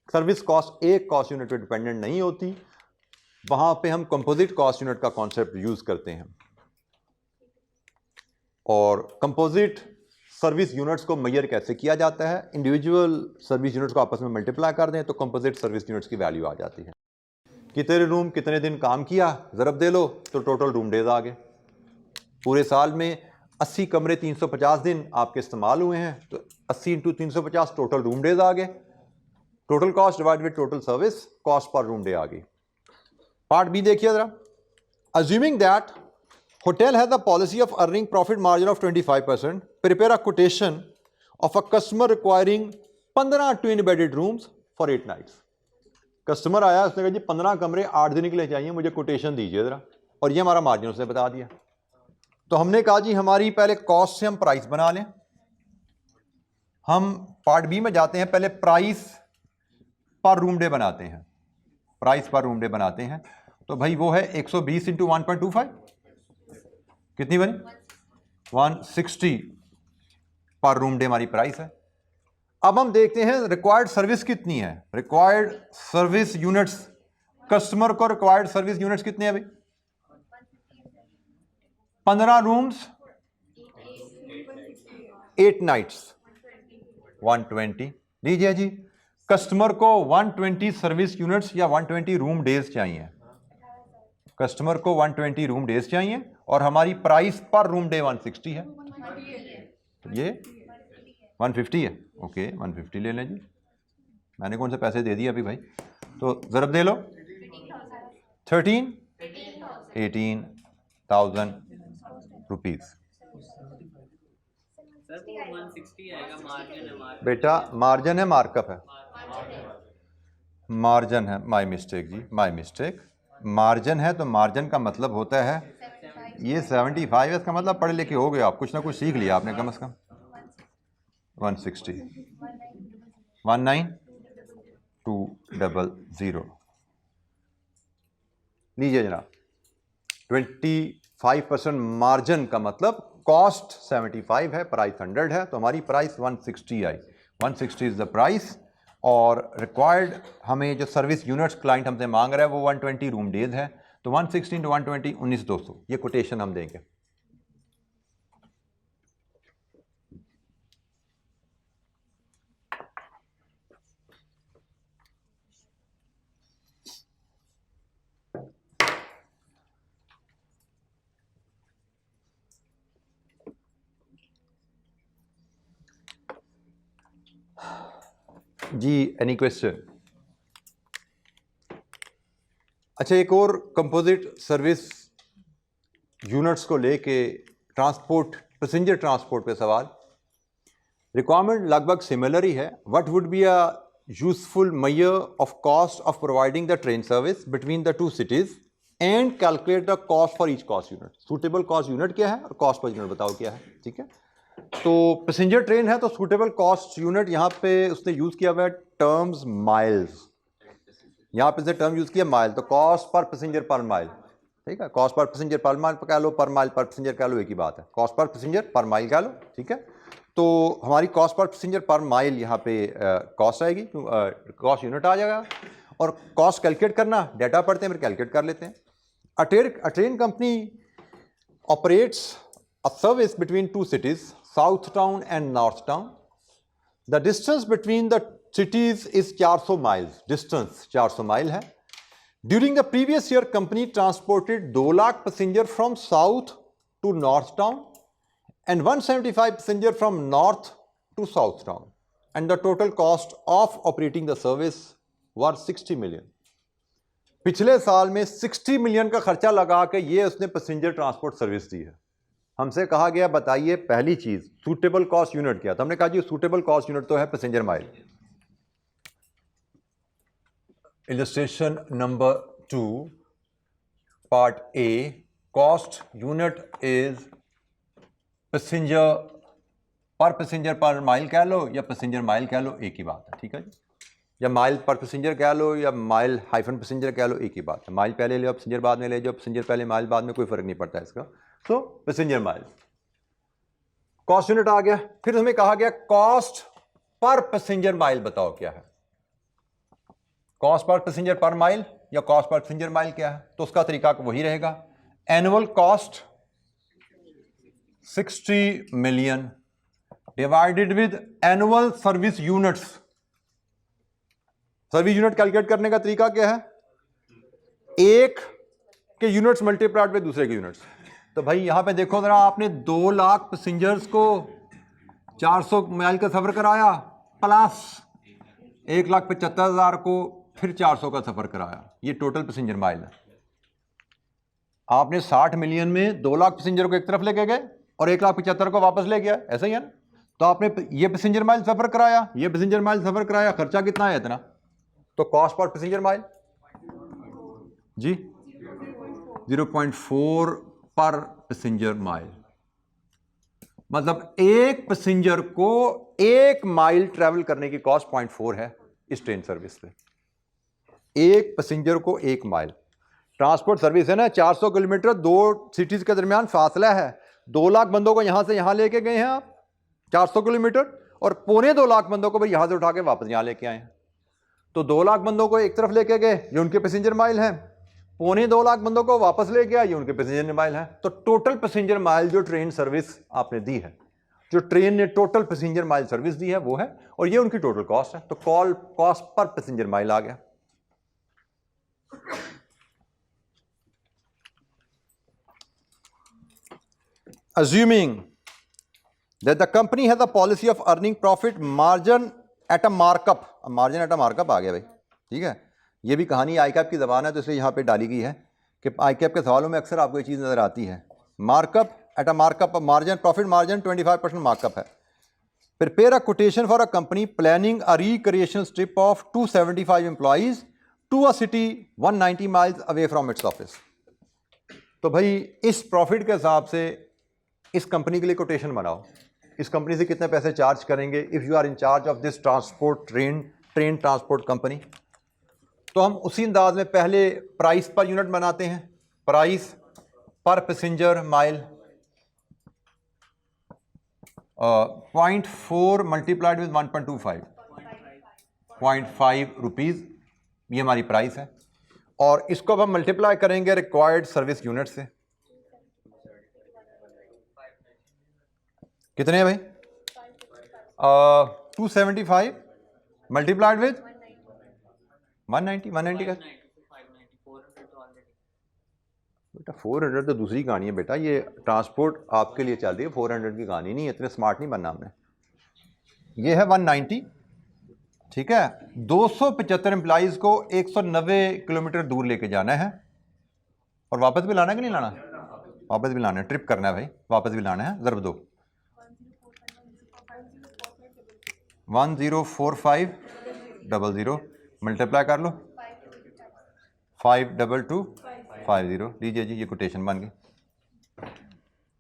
सर्विस कॉस्ट एक कॉस्ट यूनिट पे डिपेंडेंट नहीं होती, वहां पे हम कंपोजिट कॉस्ट यूनिट का कॉन्सेप्ट यूज करते हैं। और कंपोजिट सर्विस यूनिट्स को मेजर कैसे किया जाता है, इंडिविजुअल सर्विस यूनिट्स को आपस में मल्टीप्लाई कर दें तो कंपोजिट सर्विस यूनिट्स की वैल्यू आ जाती है। कितने रूम कितने दिन काम किया ज़रब दे लो तो टोटल रूम डेज आ गए। पूरे साल में 80 कमरे 350 दिन आपके इस्तेमाल हुए हैं, तो 80 इंटू 350 टोटल रूम डेज आ गए। Total cost divide with total service, cost पर रूम डे आ गई। पार्ट बी देखिए जरा। Assuming that hotel has a policy of earning profit margin of 25%, prepare a quotation of a customer requiring 15 twin bedded rooms for 8 nights. Customer आया, उसने कहा जी 15 कमरे 8 दिन के लिए चाहिए, मुझे कोटेशन दीजिए जरा, और ये हमारा मार्जिन उसने बता दिया। तो हमने कहा जी हमारी पहले कॉस्ट से हम प्राइस बना लें। हम पार्ट बी में जाते हैं, पहले प्राइस पर रूम डे बनाते हैं, प्राइस पर रूम डे बनाते हैं। तो भाई वो है 120 इंटू 1.25, कितनी बनी 160 पर रूम डे हमारी प्राइस है। अब हम देखते हैं रिक्वायर्ड सर्विस कितनी है, रिक्वायर्ड सर्विस यूनिट्स, कस्टमर को रिक्वायर्ड सर्विस यूनिट्स कितने हैं भाई? 15 रूम्स 8 नाइट्स 120। लीजिए जी, कस्टमर को 120 सर्विस यूनिट्स या 120 रूम डेज चाहिए, कस्टमर को 120 रूम डेज चाहिए और हमारी प्राइस पर रूम डे 160 है, ये 150 है। ओके 150 ले लें जी, मैंने कौन से पैसे दे दिए अभी भाई, तो ज़रब दे लो 18,000 रुपीज़। बेटा मार्जिन है मार्कअप है? मार्जिन है, माय मिस्टेक जी, माय मिस्टेक। मार्जिन है तो मार्जिन का मतलब होता है ये 75 है, इसका मतलब पढ़े लिखे हो गए आप, कुछ ना कुछ सीख लिया आपने कम से कम। 160 19200। लीजिए जनाब, 25% मार्जिन का मतलब कॉस्ट 75 है, प्राइस 100 है, तो हमारी price 160 I. 160 is the price और रिक्वायर्ड हमें जो सर्विस यूनिट्स क्लाइंट हमसे मांग रहा है वो 120 रूम डेज है, तो 160 to 120 19,200 ये कोटेशन हम देंगे। जी एनी क्वेश्चन? अच्छा, एक और कंपोजिट सर्विस यूनिट्स को लेके ट्रांसपोर्ट, पैसेंजर ट्रांसपोर्ट पे सवाल। रिक्वायरमेंट लगभग सिमिलर ही है। What would be a useful measure of cost of providing the train service between the two cities and calculate the cost for each cost unit. Suitable cost unit क्या है और cost per unit बताओ क्या है, ठीक है। तो passenger train है तो सूटेबल कॉस्ट यूनिट यहाँ पे उसने यूज किया हुआ है टर्म्स माइल्स, यहाँ पे से टर्म यूज किया माइल, तो cost per passenger per mile, ठीक है। Cost per passenger per mile कह लो, पर माइल पर पैसेंजर कह लो, एक ही बात है। Cost per passenger per mile कह लो, ठीक है। तो हमारी cost per passenger per mile यहाँ पे कॉस्ट आएगी, कॉस्ट यूनिट आ जाएगा। और कॉस्ट कैलकुलेट करना, डाटा पढ़ते हैं फिर कैलकुलेट कर लेते हैं। अ train company operates a service between two cities, south town and north town. The distance between the cities is 400 miles, distance 400 mile है। During the previous year, company transported 2 lakh passenger from south to north town and 175 passenger from north to south town, and the total cost of operating the service was 60 million। पिछले साल में 60 million का खर्चा लगा के ये उसने passenger transport service दी है। हमसे कहा गया बताइए पहली चीज सूटेबल कॉस्ट यूनिट क्या, तो हमने कहा जी सूटेबल कॉस्ट यूनिट तो है passenger mile. Illustration number 2, part A, cost unit is passenger per mile कह लो या पैसेंजर माइल कह लो, एक ही बात है, ठीक है जी। या माइल पर पैसेंजर कह लो या माइल हाइफन पैसेंजर कह लो, एक ही बात है। माइल पहले ले जाओ पैसेंजर बाद में ले जाओ, पैसेंजर पहले माइल बाद में, कोई फर्क नहीं पड़ता इसका। तो पैसेंजर माइल कॉस्ट यूनिट आ गया। फिर हमें कहा गया कॉस्ट पर पैसेंजर माइल बताओ क्या है। Cost per passenger per mile या कॉस्ट पर पैसेंजर माइल क्या है, तो उसका तरीका वही रहेगा। Annual cost 60 million divided with annual service units. Service unit calculate करने का तरीका क्या है, एक के यूनिट्स मल्टीप्लाइड विद दूसरे के यूनिट्स। तो भाई यहां पे देखो जरा, आपने 2 लाख पैसेंजर्स को 400 माइल का सफर कराया प्लस 1,75,000 को फिर 400 का सफर कराया, ये टोटल पैसेंजर माइल है। आपने 60 मिलियन में 2 लाख पैसेंजर को एक तरफ लेके गए और 1,75,000 को वापस ले गया, ऐसा ही है ना। तो आपने ये पैसेंजर माइल सफर कराया, ये पैसेंजर माइल सफर कराया, खर्चा कितना है इतना, तो कॉस्ट पर पैसेंजर माइल जी 0.4 पर पैसेंजर माइल। मतलब एक पैसेंजर को 1 माइल ट्रेवल करने की कॉस्ट 0.4 है इस ट्रेन सर्विस पे। एक पैसेंजर को 1 माइल ट्रांसपोर्ट सर्विस है ना, 400 किलोमीटर 2 सिटीज के दरमियान फासला है। 2 लाख बंदों को यहां से यहां लेके गए हैं आप 400 किलोमीटर, और 2.25 लाख बंदों को भाई यहां से उठा के वापस यहां लेके आए हैं। तो 2 लाख बंदों को एक तरफ लेके गए, ये उनके पैसेंजर माइल हैं, 2.25 लाख बंदों को वापस लेके आए, ये उनके पैसेंजर माइल हैं। तो टोटल पैसेंजर माइल जो ट्रेन सर्विस आपने दी है, जो ट्रेन ने टोटल पैसेंजर माइल सर्विस दी है वो है, और ये उनकी टोटल कॉस्ट है। तो कॉस्ट पर पैसेंजर माइल आ गया। Assuming that the company has a policy of earning profit margin at a markup, margin at a markup आ गया भाई, ठीक है। ये भी कहानी आईकैप की ज़बान है तो इसलिए यहाँ पे डाली गई है कि आईकैप के सवालों में अक्सर आपको ये चीज़ नज़र आती है। Markup at a markup margin, profit margin 25% markup है। Prepare a quotation for a company planning a recreation trip of 275 employees to a city 190 miles away from its office. तो भाई इस प्रॉफिट के हिसाब से इस कंपनी के लिए कोटेशन बनाओ, इस कंपनी से कितने पैसे चार्ज करेंगे if you are in charge of this transport train transport company. तो हम उसी अंदाज में पहले प्राइस पर यूनिट बनाते हैं, प्राइस पर passenger mile 0.4 multiplied with 1.25, 0.5 rupees, ये हमारी प्राइस है। और इसको अब हम मल्टीप्लाई करेंगे रिक्वायर्ड सर्विस यूनिट से। कितने हैं भाई? 275 मल्टीप्लाइड विद 190 का बेटा 400 तो दूसरी कहानी है बेटा, ये ट्रांसपोर्ट आपके लिए चल रही है, 400 की कहानी नहीं है, इतने स्मार्ट नहीं बनना हमने। ये है 190, ठीक है। 275 एम्प्लॉइज को 190 किलोमीटर दूर लेके जाना है और वापस भी लाना है कि नहीं लाना? वापस भी लाना है, ट्रिप करना है भाई, वापस भी लाना है। ज़रूर दो 104500 मल्टीप्लाई कर लो 52250, लीजिए जी ये कोटेशन बन गई।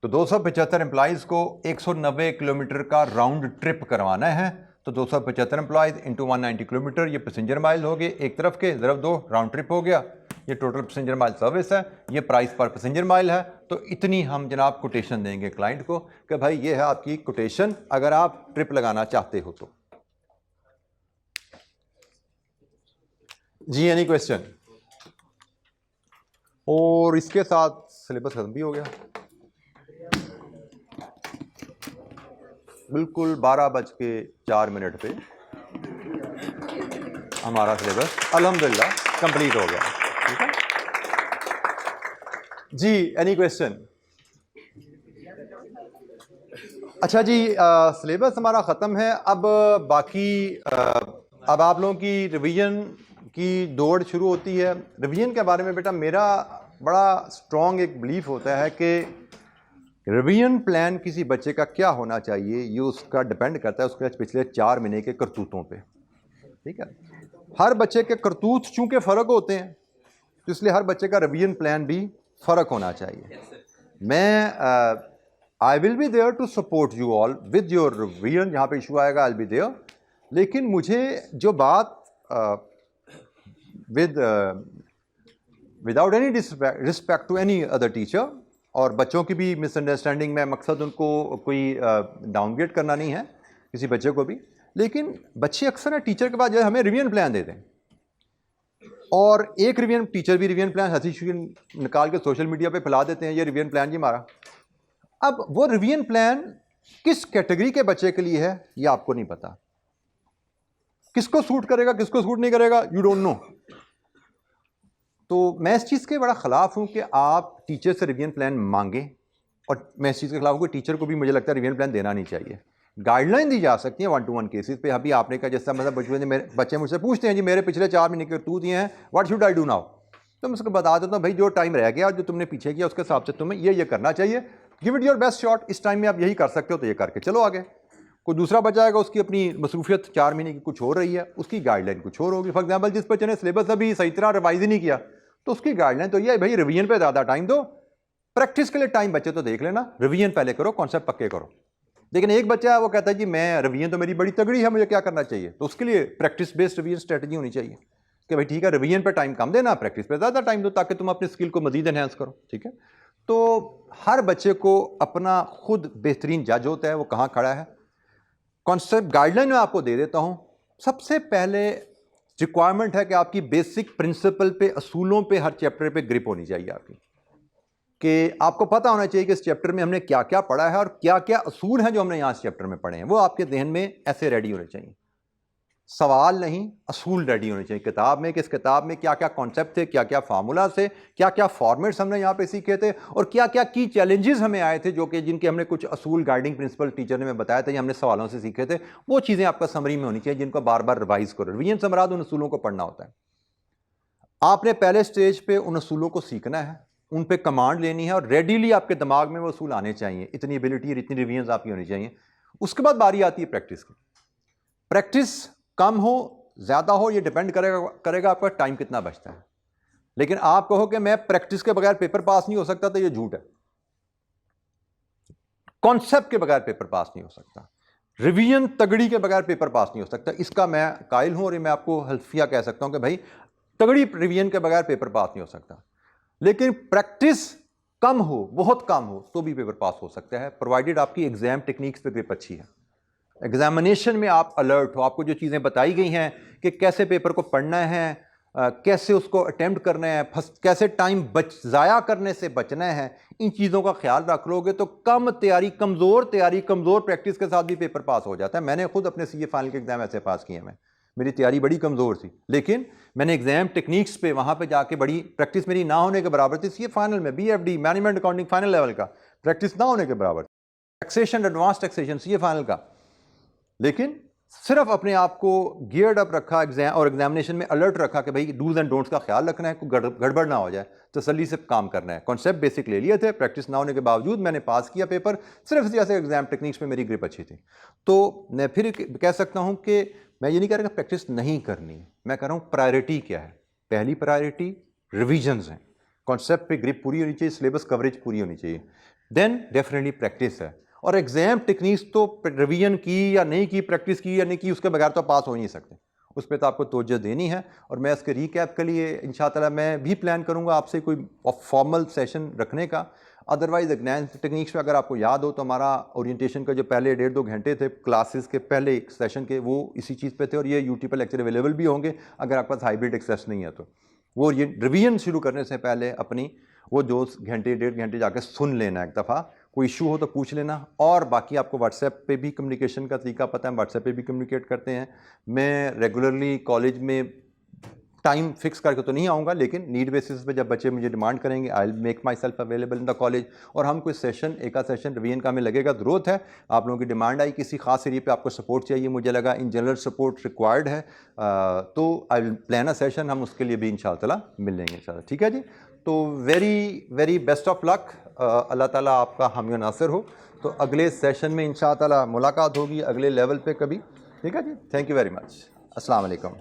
तो 275 एम्प्लॉइज़ को 190 किलोमीटर का राउंड ट्रिप करवाना है, तो 275 एम्प्लॉइज़ इंटू 190 किलोमीटर, ये पैसेंजर माइल हो गए एक तरफ के, ज़रब दो राउंड ट्रिप हो गया, ये टोटल पैसेंजर माइल सर्विस है, ये प्राइस पर पैसेंजर माइल है। तो इतनी हम जनाब कोटेशन देंगे क्लाइंट को कि भाई ये है आपकी कोटेशन अगर आप ट्रिप लगाना चाहते हो तो। जी एनी क्वेश्चन? और इसके साथ सिलेबस खत्म भी हो गया, बिल्कुल 12:04 पे हमारा सिलेबस अल्हम्दुलिल्लाह कंप्लीट हो गया, ठीक है जी। Any question? अच्छा जी, सिलेबस हमारा ख़त्म है। अब बाकी अब आप लोगों की रिवीजन की दौड़ शुरू होती है। रिवीजन के बारे में बेटा मेरा बड़ा स्ट्रॉन्ग एक बिलीफ होता है कि रिवीजन प्लान किसी बच्चे का क्या होना चाहिए ये उसका डिपेंड करता है उसके पिछले 4 महीने के करतूतों पे, ठीक है। हर बच्चे के करतूत चूँकि फ़र्क होते हैं तो इसलिए हर बच्चे का रिवीजन प्लान भी फ़र्क होना चाहिए। मैं I will be there to support you all with your revision, जहाँ पे इशू आएगा आई विल बी देयर। लेकिन मुझे जो बात without any respect to any other teacher, और बच्चों की भी मिसअंडरस्टैंडिंग में मकसद उनको कोई डाउनग्रेड करना नहीं है किसी बच्चे को भी, लेकिन बच्चे अक्सर है टीचर के पास जो है हमें रिवीजन प्लान देते हैं, और एक रिवीजन टीचर भी रिवीजन प्लान हंसी निकाल के सोशल मीडिया पे फैला देते हैं, ये रिवीजन प्लान जी हमारा। अब वो रिवीजन प्लान किस कैटेगरी के बच्चे के लिए है ये आपको नहीं पता, किसको सूट करेगा किसको सूट नहीं करेगा, यू डोंट नो। तो मैं इस चीज़ के बड़ा ख़िलाफ़ हूँ कि आप टीचर से रिवीजन प्लान मांगें, और मैं इस चीज़ के खिलाफ हूँ कि टीचर को भी मुझे लगता है रिवीजन प्लान देना नहीं चाहिए। गाइडलाइन दी जा सकती है 1-to-1 केसेस पे। अभी आपने कहा जैसा मतलब बच्चे मुझसे पूछते हैं जी मेरे पिछले 4 महीने के तू दिए हैं, what should I do now, तो मैं उसको बता देता हूँ भाई जो टाइम रह गया जो तुमने पीछे किया उसके हिसाब से तुम्हें ये करना चाहिए, give it your best shot, इस टाइम में आप यही कर सकते हो तो ये करके चलो आगे। कोई दूसरा बच्चा आएगा उसकी अपनी मसरूफियत 4 महीने की कुछ हो रही है, उसकी गाइडलाइन कुछ और होगी। फॉर एग्जाम्पल जिस बच्चे ने सिलेबस अभी सही तरह रिवाइज ही नहीं किया तो उसकी गाइडलाइन तो ये है भाई रिवीजन पे ज़्यादा टाइम दो, प्रैक्टिस के लिए टाइम बच्चे तो देख लेना, रिवीजन पहले करो, कॉन्सेप्ट पक्के करो। लेकिन एक बच्चा है वो कहता है जी मैं रिवीजन तो मेरी बड़ी तगड़ी है, मुझे क्या करना चाहिए, तो उसके लिए प्रैक्टिस बेस्ड रिवीजन स्ट्रेटजी होनी चाहिए कि भाई ठीक है रिवीजन पे टाइम कम देना, प्रैक्टिस पे ज़्यादा टाइम दो ताकि तुम अपनी स्किल को मजीद एनहांस करो, ठीक है। तो हर बच्चे को अपना खुद बेहतरीन जज होता है वो कहाँ खड़ा है। कॉन्सेप्ट गाइडलाइन मैं आपको दे देता हूं। सबसे पहले रिक्वायरमेंट है कि आपकी बेसिक प्रिंसिपल पे, असूलों पे, हर चैप्टर पे ग्रिप होनी चाहिए आपकी, कि आपको पता होना चाहिए कि इस चैप्टर में हमने क्या क्या पढ़ा है और क्या क्या असूल हैं जो हमने यहाँ इस चैप्टर में पढ़े हैं, वो आपके जहन में ऐसे रेडी होने चाहिए। सवाल नहीं, असूल रेडी होने चाहिए किताब में कि इस किताब में क्या क्या कॉन्सेप्ट थे, क्या क्या फार्मूला थे, क्या क्या फॉर्मेट्स हमने यहाँ पे सीखे थे और क्या क्या की चैलेंजेस हमें आए थे, जो कि जिनके हमने कुछ असूल गाइडिंग प्रिंसिपल टीचर ने हमें बताया था, ये हमने सवालों से सीखे थे। वो चीज़ें आपका समरी में होनी चाहिए जिनको बार बार रिवाइज करो। रिवीजन से मुराद उन असूलों को पढ़ना होता है। आपने पहले स्टेज पे उन असूलों को सीखना है, उन पे कमांड लेनी है और रेडीली आपके दिमाग में वो असूल आने चाहिए। इतनी एबिलिटी और इतनी रिवीजन आपकी होनी चाहिए। उसके बाद बारी आती है प्रैक्टिस की। प्रैक्टिस कम हो ज़्यादा हो, ये डिपेंड करेगा आपका टाइम कितना बचता है। लेकिन आप कहो कि मैं प्रैक्टिस के बगैर पेपर पास नहीं हो सकता, तो ये झूठ है। कॉन्सेप्ट के बगैर पेपर पास नहीं हो सकता, रिवीजन तगड़ी के बगैर पेपर पास नहीं हो सकता। इसका मैं कायल हूं और मैं आपको हल्फिया कह सकता हूं कि भाई तगड़ी रिवीजन के बगैर पेपर पास नहीं हो सकता। लेकिन प्रैक्टिस कम हो, बहुत कम हो, तो भी पेपर पास हो सकता है, प्रोवाइडेड आपकी एग्जाम टेक्निक्स पे ग्रिप अच्छी है, एग्जामिनेशन में आप अलर्ट हो, आपको जो चीज़ें बताई गई हैं कि कैसे पेपर को पढ़ना है, कैसे उसको अटेम्प्ट करना है, कैसे टाइम ज़ाया करने से बचना है, इन चीज़ों का ख्याल रख लोगे तो कम तैयारी, कमज़ोर प्रैक्टिस के साथ भी पेपर पास हो जाता है। मैंने खुद अपने सीए फाइनल के एग्ज़ाम ऐसे पास किए हैं। मेरी तैयारी बड़ी कमज़ोर थी, लेकिन मैंने एग्जाम टेक्निक्स पे वहाँ पे जाके बड़ी प्रैक्टिस मेरी ना होने के बराबर थी। सीए फाइनल में BFD management accounting final level का प्रैक्टिस ना होने के बराबर, taxation advance taxation CA final का, लेकिन सिर्फ अपने आप को गियर्ड अप रखा एग्जाम और एग्जामिनेशन में अलर्ट रखा कि भाई डूज एंड डोंट्स का ख्याल रखना है, कोई गड़बड़ ना हो जाए, तसल्ली से काम करना है। कॉन्सेप्ट बेसिक ले लिए थे, प्रैक्टिस ना होने के बावजूद मैंने पास किया पेपर, सिर्फ जैसे एग्जाम टेक्निक्स में मेरी ग्रिप अच्छी थी। तो मैं फिर कह सकता हूँ कि मैं ये नहीं कह रहा कि प्रैक्टिस नहीं करनी, मैं कह रहा हूँ प्रायोरिटी क्या है। पहली प्रायोरिटी रिविजन्स हैं, कॉन्सेप्ट पे ग्रिप पूरी होनी चाहिए, सिलेबस कवरेज पूरी होनी चाहिए, देन डेफिनेटली प्रैक्टिस है। और एग्जाम टेक्निक्स तो रिवीजन की या नहीं की, प्रैक्टिस की या नहीं की, उसके बगैर तो पास हो ही नहीं सकते, उस पर तो आपको तवज्जो देनी है। और मैं इसके रीकैप के लिए इंशाअल्लाह मैं भी प्लान करूंगा आपसे कोई फॉर्मल सेशन रखने का। अदरवाइज एग्जाम टेक्निक्स में अगर आपको याद हो तो हमारा ओरिएंटेशन का जो पहले 1.5-2 घंटे थे क्लासेस के पहले एक सेशन के, वो इसी चीज़ पे थे और ये यूट्यूब पर लेक्चर अवेलेबल भी होंगे अगर आपके पास हाइब्रिड एक्सेस नहीं है तो। वो ये रिवीजन शुरू करने से पहले अपनी वो 2 घंटे 1.5 घंटे जाकर सुन लेना, एक दफ़ा कोई इशू हो तो पूछ लेना। और बाकी आपको व्हाट्सएप पे भी कम्युनिकेशन का तरीका पता है, व्हाट्सएप पे भी कम्युनिकेट करते हैं। मैं रेगुलरली कॉलेज में टाइम फिक्स करके तो नहीं आऊँगा, लेकिन नीड बेसिस पे जब बच्चे मुझे डिमांड करेंगे I will make my self available in the college. और हम कोई सेशन, एक आध सेशन रिवीजन का हमें लगेगा ज़रूरत है, आप लोगों की डिमांड आई किसी खास एरिया पे आपको सपोर्ट चाहिए, मुझे लगा इन जनरल सपोर्ट रिक्वायर्ड है, तो I will plan a session, हम उसके लिए भी इंशाअल्लाह मिल लेंगे इंशाअल्लाह। ठीक है जी, तो वेरी बेस्ट ऑफ लक, अल्लाह ताला आपका हामी और नासिर हो। तो अगले सेशन में इंशाअल्लाह मुलाकात होगी अगले लेवल पे कभी। ठीक है जी, थैंक यू वेरी मच, अस्सलाम वालेकुम।